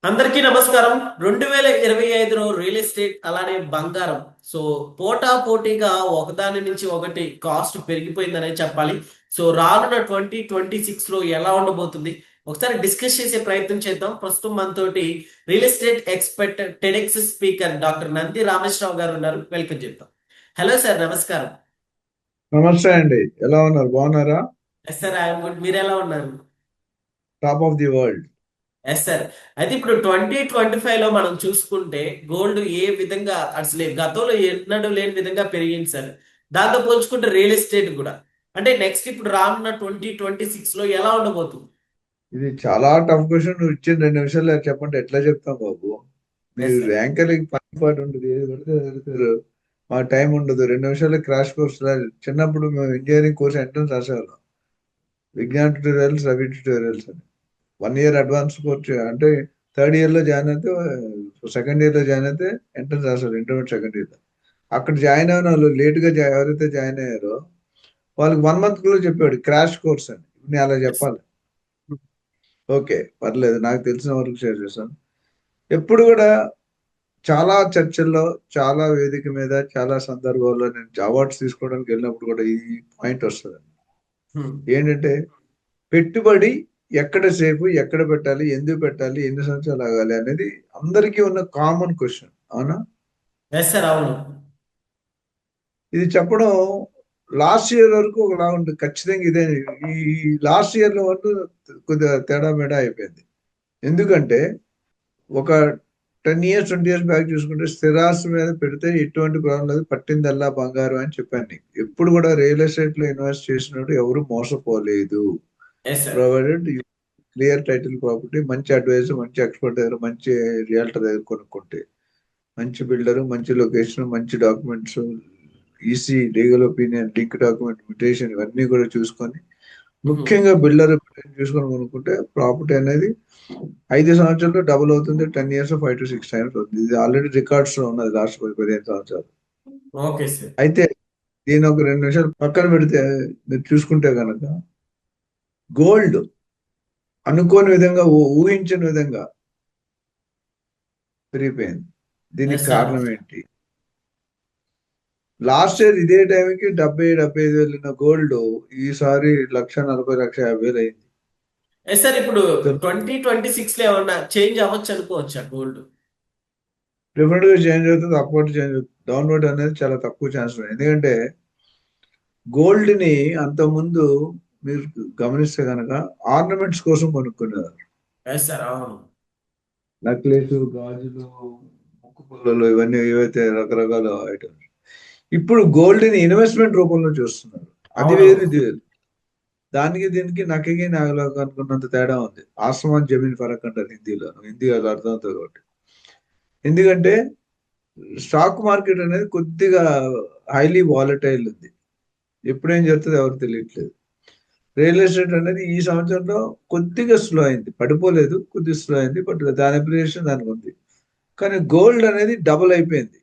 అందరికీ నమస్కారం. 2025లో real estate అలానే బంగారం సో పోటా పోటీగా ఒకదాని నుంచి ఒకటి కాస్ట్ పెరిగిపోయిందనే చెప్పాలి. సో రానున్న 2026లో ఎలా ఉండబోతుంది ఒకసారి డిస్కస్ చేసే ప్రయత్నం చేద్దాం. ప్రస్తుతం మనతోటి real estate expert TEDx speaker doctor Nandi Rameshwar Rao గారు ఉన్నారు. వెల్కమ్ చెప్తాం. హలో సార్, నమస్కారం. నమస్తే అండి. ఎలా ఉన్నారు? బాగున్నారా? Yes sir, I'm good. మీరు ఎలా ఉన్నారు? Top of the world. Yes sir. అయితే ఇప్పుడు 2025లో మనం చూసుకుంటే గోల్డ్ ఏ విధంగా అసలు గతంలో ఎన్నడూ లేని విధంగా పెరిగింది సార్. దాంతో పోల్చుకుంటే రియల్ ఎస్టేట్ కూడా అంటే నెక్స్ట్ ఇప్పుడు రానున్న 2026లో ఎలా ఉండబోతుంది? ఇది చాలా టఫ్ క్వశ్చన్. నువ్వు ఇచ్చిన 2 నిమిషాలు చెప్పండి, ఎట్లా చెప్తాం బాబు? మీరు ఎస్ సార్. ర్యాంకర్లకి పని పాటు ఉండదు, ఏది పడితే అది అడుగుతారు. మా టైం ఉండదు. 2 నిమిషాలు క్రాష్ కోర్స్. చిన్నప్పుడు మేము ఇంజనీరింగ్ కోర్స్ ఎంట్రన్స్ రాసేవాళ్ళం. విజ్ఞాన్ ట్యూటోరియల్స్, రవి ట్యూటోరియల్స్ అని. 1 ఇయర్ అడ్వాన్స్ కోర్స్ అంటే థర్డ్ ఇయర్ లో జాయిన్ అయితే, సెకండ్ ఇయర్ లో జాయిన్ అయితే ఎంట్రన్స్ రాసేవాళ్ళు. ఇంటర్మీడియట్ సెకండ్ ఇయర్ లో అక్కడ జాయిన్ అయిన వాళ్ళు లేట్ గా ఎవరైతే జాయిన్ అయ్యారో వాళ్ళకి 1 మంత్ లో చెప్పాడు క్రాష్ కోర్స్ అని. నేను అలా ఎస్. చెప్పాలి. ఓకే, పర్లేదు, నాకు తెలిసిన వరకు షేర్ చేశాను. ఎప్పుడు కూడా చాలా చర్చల్లో, చాలా వేదిక మీద, చాలా సందర్భాల్లో నేను అవార్డ్స్ తీసుకోవడానికి వెళ్ళినప్పుడు కూడా ఈ పాయింట్ వస్తుంది. ఏంటంటే పెట్టుబడి ఎక్కడ సేపు, ఎక్కడ పెట్టాలి, ఎందుకు పెట్టాలి, ఎన్ని సంవత్సరాలు ఆగాలి అనేది అందరికీ ఉన్న కామన్ క్వశ్చన్. అవునా? ఎస్ సార్, అవును. ఇది చెప్పడం లాస్ట్ ఇయర్ వరకు ఒకలా ఉంటుంది. ఖచ్చితంగా ఇదే. ఈ లాస్ట్ ఇయర్ లో వరకు కొద్దిగా తేడా మేడా అయిపోయింది. ఎందుకంటే ఒక 10 ఇయర్స్ 20 ఇయర్స్ బ్యాక్ చూసుకుంటే స్థిరాస్తి మీద పెడితే ఎటువంటి ప్రాబ్లం లేదు, పట్టిందల్లా బంగారం అని చెప్పాను నీకు. ఎప్పుడు కూడా రియల్ ఎస్టేట్ లో ఇన్వెస్ట్ చేసినట్టు ఎవరు మోసపోలేదు. Yes sir. Provided clear title property, మంచి అడ్వైజ్, మంచి ఎక్స్పర్ట్ దగ్గర, మంచి రియల్టర్ దగ్గర కొనుక్కుంటే, మంచి బిల్డర్, మంచి లొకేషన్, మంచి documents, EC legal opinion, link document, mutation, ఇవన్నీ కూడా చూసుకొని, ముఖ్యంగా బిల్డర్ చూసుకొని కొనుక్కుంటే ప్రాపర్టీ అనేది 5 సంవత్సరాల్లో డబుల్ అవుతుంది. 10 ఇయర్స్ 5 to 6 times అవుతుంది. ఇది ఆల్రెడీ రికార్డ్స్ లో ఉన్నది లాస్ట్ 15 సంవత్సరాలు. Okay sir. అయితే దీని ఒక 2 నిమిషాలు పక్కన పెడితే మీరు చూసుకుంటే కనుక గోల్డ్ అనుకోని విధంగా, ఊహించిన విధంగా పెరిగిపోయింది. దీనికి ఎస్ సార్. కారణం ఏంటి? లాస్ట్ ఇయర్ ఇదే టైంకి 70-75 వేలు ఉన్న గోల్డ్ ఈసారి 1,40,00,000 1,50,000 అయింది. Yes sir. ఇప్పుడు 2026లో ఏమన్నా చేంజ్ అవ్వచ్చు అనుకోవచ్చా గోల్డ్? డెఫినెట్ గా చేంజ్ అవుతుంది, అప్వర్డ్ చేంజ్ అవుతుంది. డౌన్వర్డ్ అనేది చాలా తక్కువ ఛాన్స్ ఉంది. ఎందుకంటే గోల్డ్ ని అంత ముందు మీరు గమనిస్తే కనుక ఆర్నమెంట్స్ కోసం కొనుక్కునేవారు. ఎస్ సార్, అవును. నక్లెస్, గాజులు, ముక్కు పుల్లలు, ఇవన్నీ ఏవైతే రకరకాల ఐటమ్స్. ఇప్పుడు గోల్డ్ ని ఇన్వెస్ట్మెంట్ రూపంలో చూస్తున్నారు. అది అవును. వేరు, ఇది వేరు. దానికి దీనికి నక్కకి నాగలోకి అనుకున్నంత తేడా ఉంది. ఆసమాన్ జమీన్ ఫరక్ అంటారు హిందీలో. హిందీ అది అర్థమవుతుంది కాబట్టి. ఎందుకంటే స్టాక్ మార్కెట్ అనేది కొద్దిగా హైలీ వాలటైల్ ఉంది. ఎప్పుడేం జరుగుతుందో ఎవరు తెలియట్లేదు. రియల్ ఎస్టేట్ అనేది ఈ సంవత్సరంలో కొద్దిగా స్లో అయింది, పడిపోలేదు, కొద్దిగా స్లో అయింది. బట్ దాని అప్రిసియేషన్ దానికి ఉంది. కానీ గోల్డ్ అనేది డబుల్ అయిపోయింది.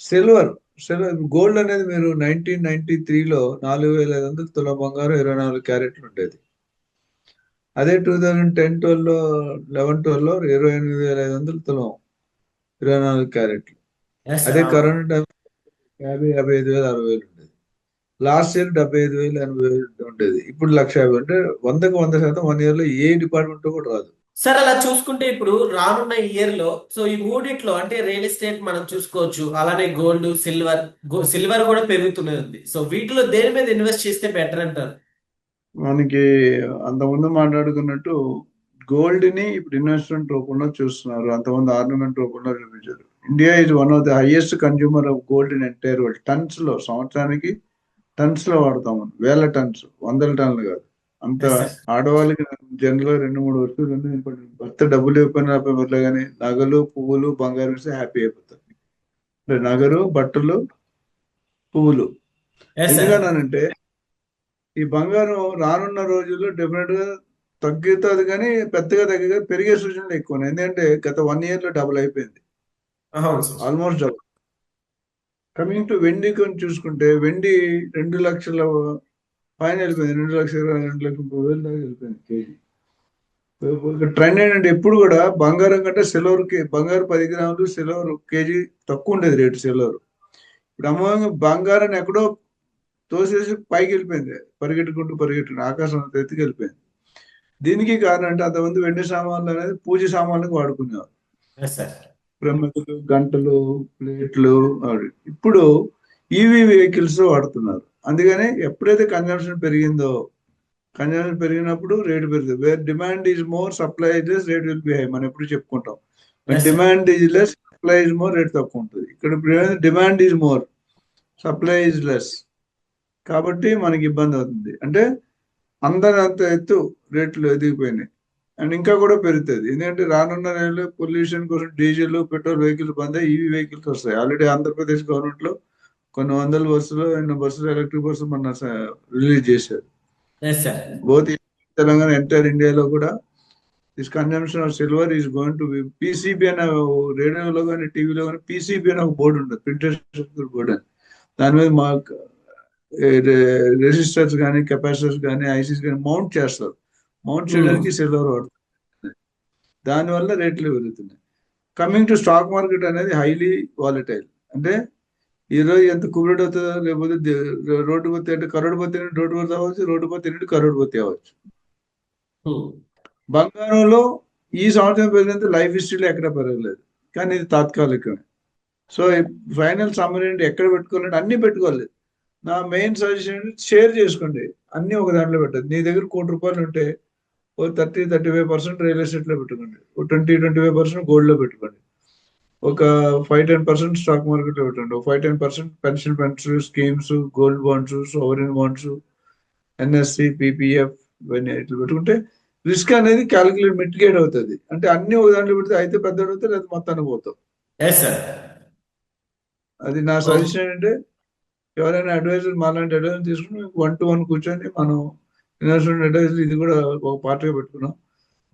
సిల్వర్ సిల్వర్ గోల్డ్ అనేది మీరు 1993లో 4,500 తులం బంగారం 24 క్యారెట్లు ఉండేది. అదే 2010-12లో 11-12లో 28,500 తులం 24 క్యారెట్లు. ఎస్ సార్, అదే అవును. కరోనా టైం 50,000, 55,000, 60,000 ఉండేది. లాస్ట్ ఇయర్ 75,000, 80,000 ఉండేది. ఇప్పుడు 1,50,000. అంటే 100% 1 ఇయర్ లో ఏ డిపార్ట్మెంట్ కూడా రాదు. సార్, అలా చూసుకుంటే ఇప్పుడు రానున్న ఇయర్ లో సో ఈ మూడిట్లో అంటే రియల్ ఎస్టేట్ మనం చూసుకోవచ్చు, అలానే గోల్డ్, సిల్వర్. సిల్వర్ కూడా పెరుగుతూనే ఉంది. సో వీటిలో దేని మీద ఇన్వెస్ట్ చేస్తే బెటర్ అంటారు? మనకి అంతకుముందు మాట్లాడుకున్నట్టు గోల్డ్ ని ఇప్పుడు ఇన్వెస్ట్మెంట్ రూపంలో చూస్తున్నారు, అంతకుముందు ఆర్నమెంట్ రూపంలో చూపించారు. India is one of the highest consumer of gold in entire world. Turns లో, సంవత్సరానికి టన్స్ లో వాడతాం మనం. వేల టన్స్, వందల టన్నులు కాదు. అంత ఎస్ సార్. ఆడవాళ్ళకి జనరల్ 2-3 వస్తువులు భర్త డబ్బులు ఇవ్వకపోయినా పర్లే కానీ నగలు, పువ్వులు, బంగారం ఇస్తే హ్యాపీ అయిపోతారు. అంటే నగలు, బట్టలు, పువ్వులు. Yes sir. ఎందుకన్నానంటే ఈ బంగారం రానున్న రోజుల్లో డెఫినెట్ గా తగ్గుతుంది, కానీ పెద్దగా తగ్గగా పెరిగే సూచనలు ఎక్కువ ఉన్నాయి. ఎందుకంటే గత 1 ఇయర్ లో డబుల్ అయిపోయింది. అవును sir. Almost double. Coming to వెండి కొని చూసుకుంటే వెండి 2 లక్షల పైన వెళ్ళిపోయింది. 2,20,000, 2,30,000 దాకా వెళ్ళిపోయింది కేజీ. ట్రెండ్ ఏంటంటే ఎప్పుడు కూడా బంగారం కంటే బంగారు 10 గ్రాములు, సిల్వర్ కేజీ తక్కువ ఉండేది రేటు సిల్వర్. ఇప్పుడు అమ్మోంగా బంగారాన్ని ఎక్కడో తోసేసి పైకి వెళ్ళిపోయింది, పరిగెట్టుకుంటూ ఆకాశం అంత ఎత్తుకి వెళ్ళిపోయింది. దీనికి కారణం అంటే అంతమంది వెండి సామాన్లు అనేది పూజ సామాన్లకు వాడుకునేవారు. Yes sir. ప్రమిదలు, గంటలు, ప్లేట్లు. ఇప్పుడు ఈవీ వెహికల్స్ వాడుతున్నారు. అందుకని ఎప్పుడైతే కన్జంప్షన్ పెరిగినప్పుడు రేటు పెరుగుతుంది. Where demand is more, supply is less, rate will be high. మనం ఎప్పుడు చెప్పుకుంటాం. Yes sir. Demand is less, supply is more, rate తక్కువ ఉంటుంది. ఇక్కడ demand is more, supply is less. కాబట్టి మనకి ఇబ్బంది అవుతుంది. అంటే అందరి అంత ఎత్తు రేట్లు ఎదిగిపోయినాయి. అండ్ ఇంకా కూడా పెరుగుతుంది. ఎందుకంటే రానున్న నెలలో పొల్యూషన్ కోసం డీజిల్, పెట్రోల్ వెహికల్స్ బంద్ అయ్యి ఈవీ వెహికల్స్ వస్తాయి. ఆల్రెడీ ఆంధ్రప్రదేశ్ గవర్నమెంట్ లో కొన్ని వందల బస్సులు, ఎన్నో బస్సులు, ఎలక్ట్రిక్ బస్సులు మన రిలీజ్ చేశారు. Yes sir. Both Telangana, entire ఇండియాలో కూడా this consumption of silver is going to be PCB అనే, రేడియోలో కానీ టీవీలో కానీ పీసీబీ అనే ఒక బోర్డు ఉంటుంది, ప్రింటెడ్ సర్క్యూట్ బోర్డు అని. దాని మీద మా రెసిస్టర్స్ కానీ, కెపాసిటర్స్ కానీ, ఐసీస్ కానీ మౌంట్ చేస్తారు. మౌంట్ చేయడానికి సిల్వర్ వాడుతుంది. దానివల్ల రేట్లు పెరుగుతున్నాయి. కమింగ్ టు స్టాక్ మార్కెట్ అనేది హైలీ వాలటైల్. అంటే ఈరోజు ఎంత కుబురుడు అవుతుందో, లేకపోతే రోడ్డు పోతే అంటే కరోడ్పతి నుండి రోడ్డుపతి అవ్వచ్చు, రోడ్డుపతి నుండి కరోడ్పతి అవ్వచ్చు. బంగారంలో ఈ సంవత్సరం పెరిగినంత లైఫ్ హిస్టరీలో ఎక్కడ పెరగలేదు, కానీ ఇది తాత్కాలికమే. సో ఫైనల్ సమ్మరీ ఏంటి, ఎక్కడ పెట్టుకోవాలంటే అన్ని పెట్టుకోవాలి. నా మెయిన్ సజెషన్ షేర్ చేసుకోండి, అన్ని ఒక దాంట్లో పెట్టదు. నీ దగ్గర ₹1,00,00,000 ఉంటే ఓ 30-35% రియల్ ఎస్టేట్ లో పెట్టుకోండి, ఓ 20-25% గోల్డ్ లో పెట్టుకోండి, ఒక 5-10% స్టాక్ మార్కెట్ లో పెట్టండి, ఒక 5-10% pension funds, schemes, gold bonds, sovereign bonds, NSC, PPF, ఇవన్నీ ఇట్లా పెట్టుకుంటే రిస్క్ అనేది క్యాలిక్యులేట్ మిటిగేట్ అవుతుంది. అంటే అన్ని ఒక దాంట్లో పెడితే అయితే పెద్ద అవుతాయి, లేదా మొత్తాన్ని పోతాం. Yes sir. అది నా సజెషన్. అంటే ఎవరైనా అడ్వైజర్, మాలాంటి అడ్వైజర్ తీసుకుని 1-to-1 కూర్చొని మనం ఇన్వెస్ట్మెంట్ అడ్వైజర్ ఇది కూడా ఒక పార్ట్గా పెట్టుకున్నాం.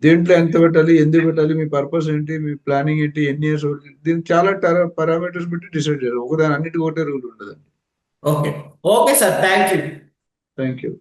దేంట్లో ఎంత పెట్టాలి, ఎందుకు పెట్టాలి, మీ పర్పస్ ఏంటి, మీ ప్లానింగ్ ఏంటి, ఎన్ని ఇయర్స్, దీనికి చాలా పారామీటర్స్ పెట్టి డిసైడ్ చేయాలి. ఒకదాని అన్నిటికీ ఒకటే రూల్ ఉండదండి. Okay. Okay sir. Thank you. Thank you.